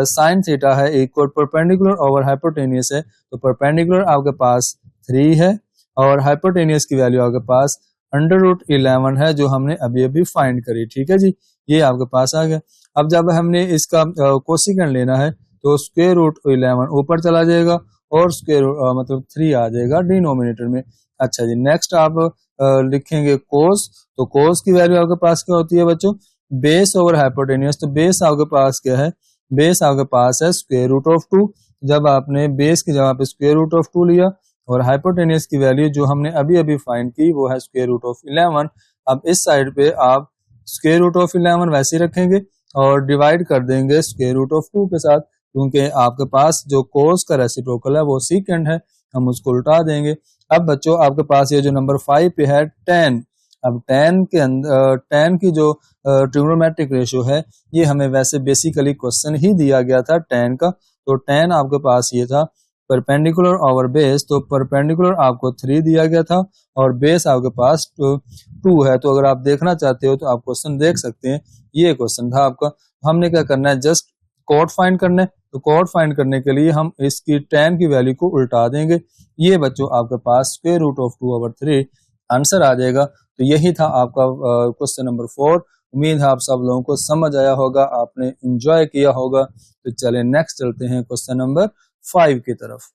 साइन थीटा है इक्वल परपेंडिकुलर ओवर हाइपोटेनियस है, तो परपेंडिकुलर आपके पास 3 है और हाइपोटेनियस की वैल्यू आपके पास अंडर रूट 11 है, जो हमने अभी अभी फाइंड करी। ठीक है जी, ये आपके पास आ गया। अब जब हमने इसका कोसिकेंट लेना है तो स्क्वायर रूट 11 ऊपर चला जाएगा और स्क्वायर मतलब 3 आ जाएगा डिनोमिनेटर में। अच्छा जी, नेक्स्ट आप लिखेंगे कोस, तो कोस की वैल्यू आपके पास क्या होती है बच्चों, बेस ओवर हाइपोटेनियस, तो बेस आपके पास क्या है, बेस आपके पास है स्क्वायर रूट ऑफ 2। जब आपने बेस की जगह पे स्क्वायर रूट ऑफ 2 लिया और हाइपोटेनियस की वैल्यू जो हमने अभी अभी फाइंड की वो है स्क्वायर रूट ऑफ 11, अब इस साइड पे आप स्क्वायर रूट ऑफ 11 वैसे ही रखेंगे और डिवाइड कर देंगे स्क्वायर रूट ऑफ 2 के साथ, क्योंकि आपके पास जो कोस का रेसिप्रोकल है वो सीकेंट है, हम उसको उल्टा देंगे। अब बच्चों आपके पास ये जो नंबर 5 पे है tan, अब tan के अंदर tan की जो ट्रिग्नोमेट्रिक रेशियो है ये हमें वैसे बेसिकली क्वेश्चन ही दिया गया था tan का, तो tan आपके पास ये था परपेंडिकुलर ओवर बेस, तो परपेंडिकुलर आपको 3 दिया गया था और बेस आपके पास 2 है। तो अगर आप देखना चाहते हो तो आप क्वेश्चन देख सकते हैं, ये क्वेश्चन था आपका। हमने क्या करना है, जस्ट कोड फाइंड करना है, तो कोड फाइंड करने के लिए हम इसकी tan की वैल्यू को उल्टा देंगे, ये बच्चों आपके पास स्क्वायर रूट ऑफ 2/3 आंसर आ जाएगा। तो यही था आपका क्वेश्चन नंबर 4। उम्मीद है आप सब लोगों को समझ आया होगा, आपने एंजॉय किया होगा। तो चलें नेक्स्ट चलते हैं क्वेश्चन नंबर 5 की तरफ।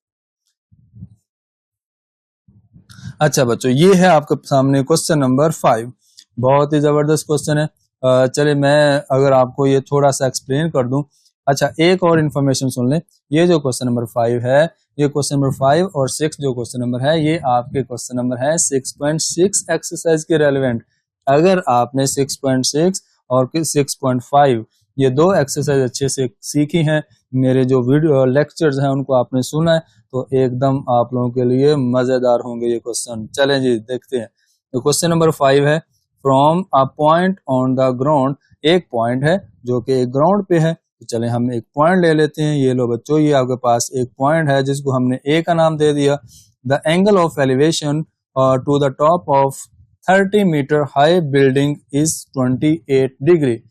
अच्छा बच्चों, ये है आपके सामने क्वेश्चन नंबर 5, बहुत ही जबरदस्त क्वेश्चन है। चलिए मैं अगर आपको ये थोड़ा सा एक्सप्लेन कर दूं। अच्छा, एक और इन्फॉर्मेशन सुन लें, ये जो क्वेश्चन नंबर 5 है, ये क्वेश्चन नंबर 5 और 6 जो क्वेश्चन नंबर है ये आपके क्वेश्चन नंबर है 6.6 एक्सरसाइज के रेलेवेंट। अगर आपने 6.6 और 6.5 ये दो एक्सरसाइज अच्छे से सीखी हैं, मेरे जो वीडियो लेक्चर्स हैं उनको आपने सुना है, तो एकदम आप लोगों के लिए मजेदार होंगे ये क्वेश्चन। चलें जी देखते हैं। तो क्वेश्चन नंबर 5 है, from a point on the ground, एक पॉइंट है जो कि एक ग्राउंड पे है, तो चलें हम एक पॉइंट ले लेते हैं। ये लो बच्चों, ये आपके पास एक पॉइंट है जिसको हमने ए का नाम दे दिया। The angle of elevation to the top of 30 metre high building is 28 degree.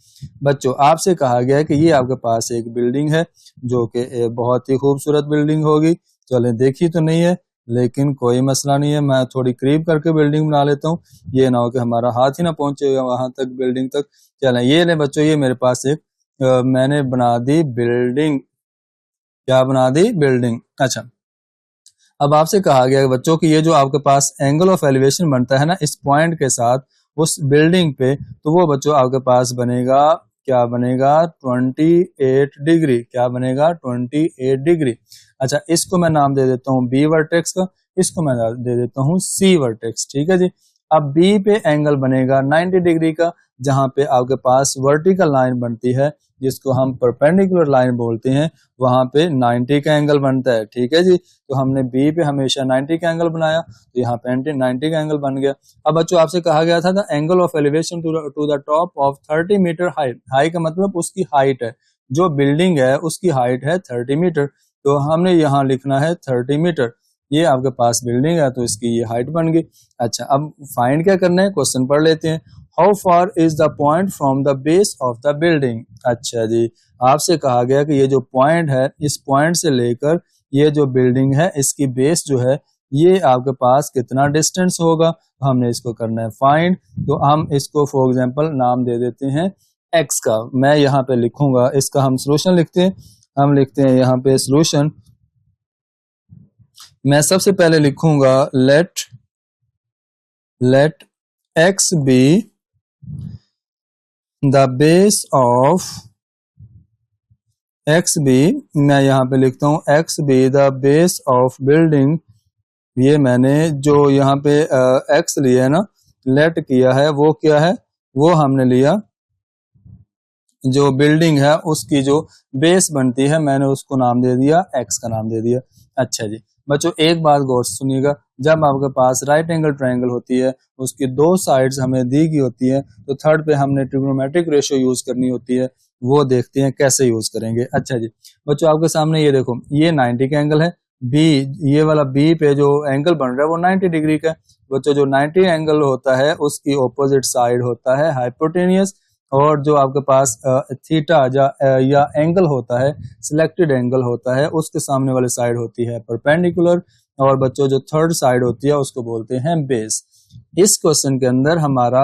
बच्चों आपसे कहा गया है कि ये आपके पास एक बिल्डिंग है जो कि बहुत ही खूबसूरत बिल्डिंग होगी, चलें देखी तो नहीं है लेकिन कोई मसला नहीं है, मैं थोड़ी करीब करके बिल्डिंग बना लेता हूँ, ये ना हो कि हमारा हाथ ही ना पहुंचे वहां तक बिल्डिंग तक। चलें ये ले बच्चों, ये मेरे पास एक मैंने बना दी बिल्डिंग। क्या बना दी? बिल्डिंग। अच्छा, अब आपसे कहा गया बच्चों कि ये जो आपके पास एंगल ऑफ एलिवेशन बनता है ना इस पॉइंट के साथ उस बिल्डिंग पे, तो वो बच्चों आपके पास बनेगा, क्या बनेगा? 28 डिग्री। क्या बनेगा? 28 डिग्री। अच्छा, इसको मैं नाम दे देता हूँ बी वर्टेक्स का, इसको मैं दे देता हूँ सी वर्टेक्स। ठीक है जी। अब बी पे एंगल बनेगा 90 डिग्री का, जहां पे आपके पास वर्टिकल लाइन बनती है जिसको हम परपेंडिकुलर लाइन बोलते हैं, वहां पे 90 का एंगल बनता है। ठीक है जी। तो हमने बी पे हमेशा 90 का एंगल बनाया, तो यहाँ पे 90 का एंगल बन गया। अब बच्चों आपसे कहा गया था the angle of elevation to the top of 30 metre height. Height का मतलब उसकी हाइट है, जो बिल्डिंग है उसकी हाइट है 30 मीटर, तो हमने यहाँ लिखना है 30 मीटर। ये आपके पास बिल्डिंग है तो इसकी ये हाइट बन गई। अच्छा, अब फाइंड क्या करना है, क्वेश्चन पढ़ लेते हैं। How far is the point from the base of the building. अच्छा जी, आपसे कहा गया कि ये जो पॉइंट है इस पॉइंट से लेकर ये जो बिल्डिंग है इसकी बेस जो है ये आपके पास कितना डिस्टेंस होगा, हमने इसको करना है फाइंड। तो हम इसको फॉर एग्जांपल नाम दे देते हैं एक्स का। मैं यहाँ पे लिखूंगा, इसका हम सोल्यूशन लिखते हैं, हम लिखते हैं यहाँ पे सोल्यूशन। मैं सबसे पहले लिखूंगा let x be the base of x be, मैं यहाँ पे लिखता हूँ x be the base of building. ये मैंने जो यहाँ पे एक्स लिया है ना, लेट किया है, वो क्या है, वो हमने लिया जो बिल्डिंग है उसकी जो बेस बनती है मैंने उसको नाम दे दिया एक्स का नाम दे दिया। अच्छा जी बच्चों, एक बात गौर से सुनिएगा, जब आपके पास राइट एंगल ट्रायंगल होती है उसकी दो साइड्स हमें दी गई होती है, तो थर्ड पे हमने ट्रिग्नोमेट्रिक रेशियो यूज करनी होती है, वो देखते हैं कैसे यूज करेंगे। अच्छा जी बच्चों, आपके सामने ये देखो, ये 90 का एंगल है, बी ये वाला बी पे जो एंगल बन रहा है वो 90 डिग्री का। बच्चों जो 90 एंगल होता है उसकी ऑपोजिट साइड होता है हाइपोटेनियस, और जो आपके पास थीटा या एंगल होता है, सिलेक्टेड एंगल होता है, उसके सामने वाली साइड होती है परपेंडिकुलर, और बच्चों जो थर्ड साइड होती है उसको बोलते हैं बेस। इस क्वेश्चन के अंदर हमारा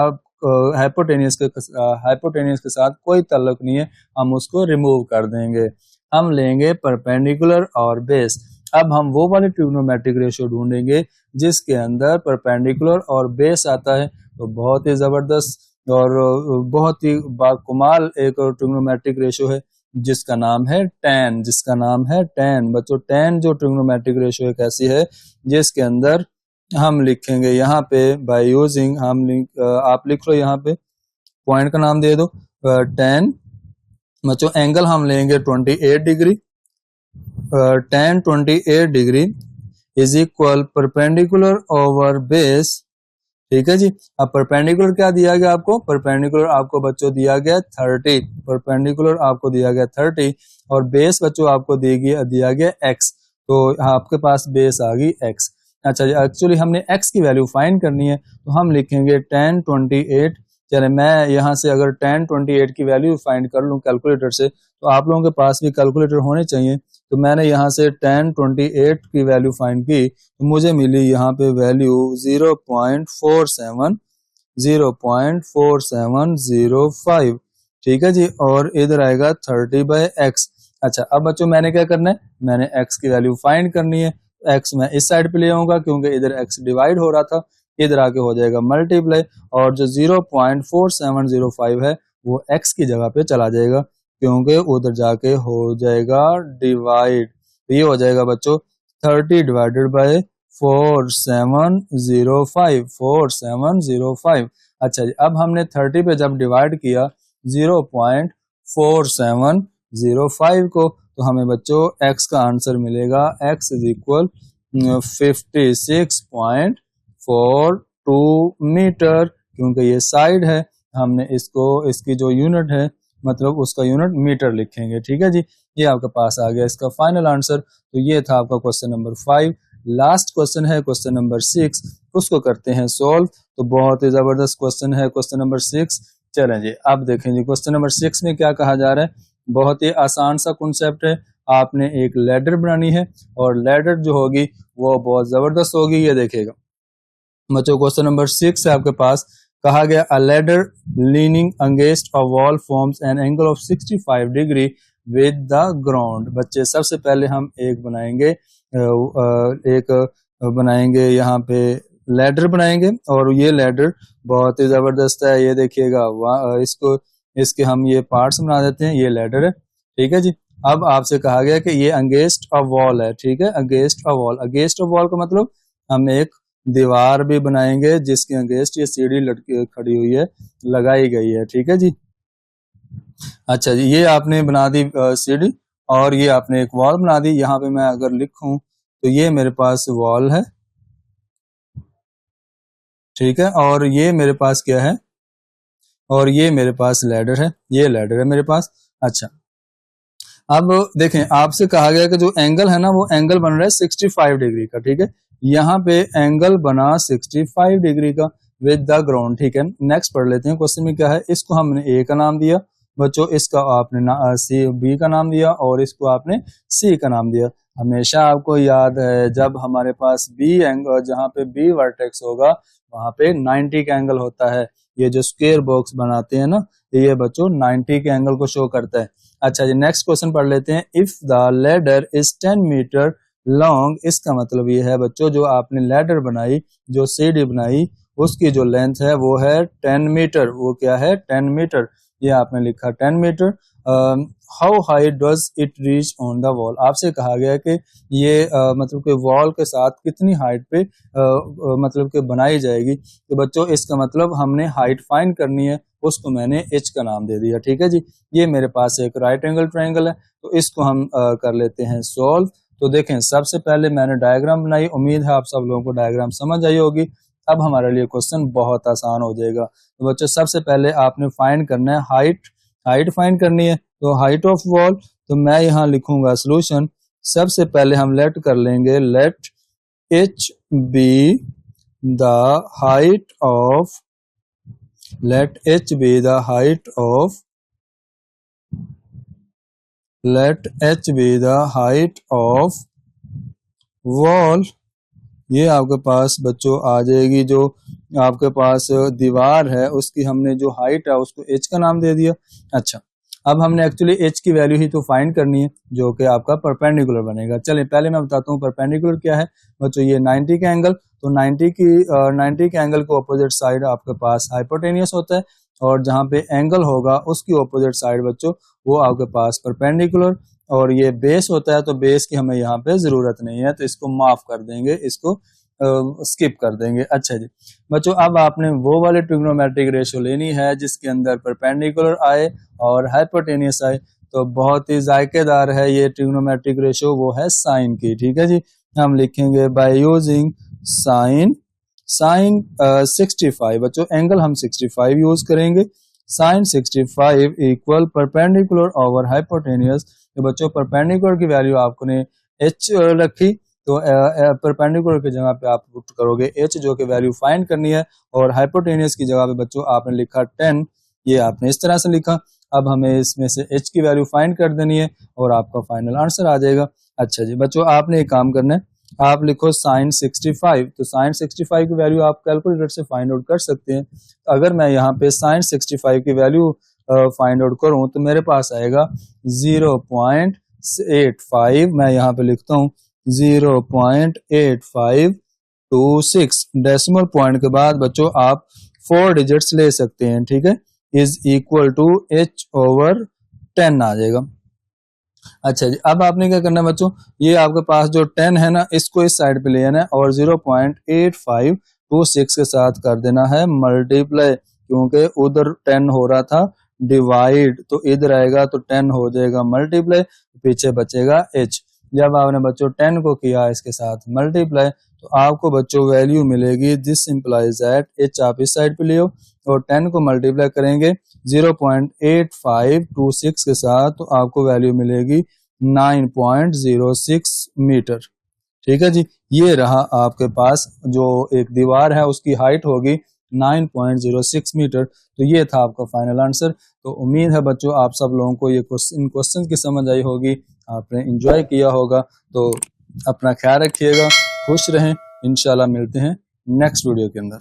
हाइपोटेनियस के साथ कोई ताल्लुक नहीं है, हम उसको रिमूव कर देंगे, हम लेंगे परपेंडिकुलर और बेस। अब हम वो वाले ट्रिग्नोमेट्रिक रेशियो ढूंढेंगे जिसके अंदर परपेंडिकुलर और बेस आता है, तो बहुत ही जबरदस्त और बहुत ही बाकमाल एक ट्रिग्नोमेट्रिक रेशियो है जिसका नाम है tan, जिसका नाम है tan। बच्चों tan जो ट्रिग्नोमेट्रिक रेशियो एक ऐसी है जिसके अंदर हम लिखेंगे यहाँ पे बाय यूजिंग, आप लिख लो यहाँ पे, पॉइंट का नाम दे दो tan। बच्चों एंगल हम लेंगे 28 degree, tan 28 degree is equal perpendicular over base. ठीक है जी। अब परपेंडिकुलर क्या दिया गया आपको, परपेंडिकुलर आपको बच्चों दिया गया 30, परपेंडिकुलर आपको दिया गया 30, और बेस बच्चों आपको दिया गया x, तो आपके पास बेस आ गई x। अच्छा जी, एक्चुअली हमने x की वैल्यू फाइंड करनी है, तो हम लिखेंगे tan 28। चले मैं यहाँ से अगर tan 28 की वैल्यू फाइंड कर लूँ कैलकुलेटर से, तो आप लोगों के पास भी कैलकुलेटर होने चाहिए, तो मैंने यहाँ से tan 28 की वैल्यू फाइंड की, तो मुझे मिली यहाँ पे वैल्यू 0.4705। ठीक है जी, और इधर आएगा 30/x। अच्छा, अब बच्चों मैंने क्या करना है, मैंने x की वैल्यू फाइंड करनी है, x मैं इस साइड पे ले आऊंगा क्योंकि इधर x डिवाइड हो रहा था, इधर आके हो जाएगा मल्टीप्लाई, और जो 0.4705 है वो x की जगह पे चला जाएगा क्योंकि उधर जाके हो जाएगा डिवाइड, तो ये हो जाएगा बच्चों 30 डिवाइडेड बाय 4705। अच्छा जी, अब हमने 30 पे जब डिवाइड किया 0.4705 को, तो हमें बच्चों x का आंसर मिलेगा, x इज इक्वल 56.42 मीटर, क्योंकि ये साइड है, हमने इसको इसकी जो यूनिट है मतलब उसका यूनिट मीटर लिखेंगे। ठीक है जी, ये आपके पास आ गया इसका फाइनल आंसर। तो ये था आपका क्वेश्चन नंबर 5। लास्ट क्वेश्चन है क्वेश्चन नंबर 6, उसको करते हैं सॉल्व। तो बहुत ही जबरदस्त क्वेश्चन है क्वेश्चन नंबर 6। चलें जी, अब देखें जी क्वेश्चन नंबर 6 में क्या कहा जा रहा है। बहुत ही आसान सा कॉन्सेप्ट है, आपने एक लैडर बनानी है और लैडर जो होगी वो बहुत जबरदस्त होगी। ये देखिएगा बच्चों, क्वेश्चन नंबर 6 है आपके पास, कहा गया अ ladder leaning against a wall forms an angle of 65 degree with the ground. बच्चे सबसे पहले हम एक बनाएंगे यहाँ पे लैडर बनाएंगे और ये लैडर बहुत ही जबरदस्त है। ये देखिएगा इसके हम ये पार्ट्स बना देते हैं, ये लैडर है, ठीक है जी। अब आपसे कहा गया कि ये अगेंस्ट अ वॉल है, ठीक है, against a wall. Against a wall का मतलब हम एक दीवार भी बनाएंगे जिसके अगेंस्ट ये सीढ़ी लटकी खड़ी हुई है, लगाई गई है, ठीक है जी। अच्छा जी, ये आपने बना दी सीढ़ी और ये आपने एक वॉल बना दी। यहाँ पे मैं अगर लिखूं तो ये मेरे पास वॉल है, ठीक है, और ये मेरे पास क्या है, और ये मेरे पास लैडर है, ये लैडर है मेरे पास। अच्छा, अब देखें आपसे कहा गया कि जो एंगल है ना वो एंगल बन रहा है 65 डिग्री का, ठीक है। यहाँ पे एंगल बना 65 डिग्री का विद द ग्राउंड, ठीक है। नेक्स्ट पढ़ लेते हैं, क्वेश्चन में क्या है। इसको हमने ए का नाम दिया बच्चों, इसका आपने सी बी का नाम दिया और इसको आपने सी का नाम दिया। हमेशा आपको याद है जब हमारे पास बी एंगल, जहाँ पे बी वर्टेक्स होगा वहां पे 90 का एंगल होता है। ये जो स्क्वायर बॉक्स बनाते हैं ना, ये बच्चों 90 के एंगल को शो करता है। अच्छा जी, नेक्स्ट क्वेश्चन पढ़ लेते हैं। If the ladder is 10 metre long, इसका मतलब ये है बच्चों जो आपने लैडर बनाई, जो सीढ़ी बनाई, उसकी जो लेंथ है वो है 10 मीटर। वो क्या है, 10 मीटर। ये आपने लिखा 10 metre. How high does it reach on the wall. आपसे कहा गया कि ये मतलब कि वॉल के साथ कितनी हाइट पे मतलब कि बनाई जाएगी। तो बच्चों इसका मतलब हमने हाइट फाइंड करनी है, उसको मैंने एच का नाम दे दिया, ठीक है जी। ये मेरे पास एक राइट एंगल ट्रायंगल है, तो इसको हम कर लेते हैं सॉल्व। तो देखें सबसे पहले मैंने डायग्राम बनाई, उम्मीद है आप सब लोगों को डायग्राम समझ आई होगी। अब हमारे लिए क्वेश्चन बहुत आसान हो जाएगा। तो बच्चों सबसे पहले आपने फाइंड करना है हाइट फाइंड करनी है, तो हाइट ऑफ वॉल। तो मैं यहाँ लिखूंगा सोल्यूशन। सबसे पहले हम लेट कर लेंगे, let h be the height of, let h be the height of, let h be the height of wall। ये आपके पास बच्चों आ जाएगी, जो आपके पास दीवार है उसकी हमने जो हाइट है उसको h का नाम दे दिया। अच्छा, अब हमने एक्चुअली h की वैल्यू ही तो फाइंड करनी है जो कि आपका परपेंडिकुलर बनेगा। चलिए पहले मैं बताता हूँ परपेंडिकुलर क्या है बच्चों। ये 90 का एंगल, तो 90 के एंगल के ऑपोजिट साइड आपके पास हाइपोटेनियस होता है और जहाँ पे एंगल होगा उसकी ऑपोजिट साइड बच्चों वो आपके पास परपेंडिकुलर, और ये बेस होता है। तो बेस की हमें यहाँ पे जरूरत नहीं है, तो इसको माफ कर देंगे, इसको स्किप कर देंगे। अच्छा जी बच्चों, अब आपने वो वाले ट्रिग्नोमेट्रिक रेशियो लेनी है जिसके अंदर परपेंडिकुलर आए और हाइपोटेनियस आए। तो बहुत ही जायकेदार है ये ट्रिग्नोमेट्रिक रेशियो, वो है साइन की, ठीक है जी। हम लिखेंगे बाय यूजिंग साइन 65 बच्चों, एंगल हम 65 यूज करेंगे। Sine 65 equal perpendicular over hypotenuse. तो बच्चों परपेंडिकुलर की वैल्यू आपने h रखी, तो परपेंडिकुलर की जगह पे आप पुट करोगे h, जो कि वैल्यू फाइंड करनी है, और हाइपोटेनियस की जगह पे बच्चों आपने लिखा 10। ये आपने इस तरह से लिखा। अब हमें इसमें से h की वैल्यू फाइंड कर देनी है और आपका फाइनल आंसर आ जाएगा। अच्छा जी बच्चों, आपने एक काम करना है, आप लिखो साइन 65। तो साइन 65 की वैल्यू आप कैलकुलेटर से फाइंड आउट कर सकते हैं। अगर मैं यहाँ पे साइन 65 की वैल्यू फाइंड आउट करूं तो मेरे पास आएगा 0.85। मैं यहाँ पे लिखता हूँ 0.8526। डेसिमल पॉइंट के बाद बच्चों आप 4 डिजिट्स ले सकते हैं, ठीक है। इज इक्वल टू h/10 आ जाएगा। अच्छा जी, अब आपने क्या करना है बच्चों, ये आपके पास जो 10 है ना, इसको इस साइड पे ले आना है और 0.8526 के साथ कर देना है मल्टीप्लाई, क्योंकि उधर 10 हो रहा था डिवाइड, तो इधर आएगा तो 10 हो जाएगा मल्टीप्लाई, पीछे बचेगा h। जब आपने बच्चों 10 को किया इसके साथ मल्टीप्लाई, तो आपको बच्चों वैल्यू मिलेगी, दिस इंप्लाइज दैट h आप इस साइड पे ले आओ और 10 को मल्टीप्लाई करेंगे 0.8526 के साथ, तो आपको वैल्यू मिलेगी 9.06 मीटर, ठीक है जी। ये रहा आपके पास जो एक दीवार है उसकी हाइट होगी 9.06 मीटर। तो ये था आपका फाइनल आंसर। तो उम्मीद है बच्चों आप सब लोगों को ये इन क्वेश्चन की समझ आई होगी, आपने एंजॉय किया होगा। तो अपना ख्याल रखिएगा, खुश रहें, इंशाल्लाह मिलते हैं नेक्स्ट वीडियो के अंदर।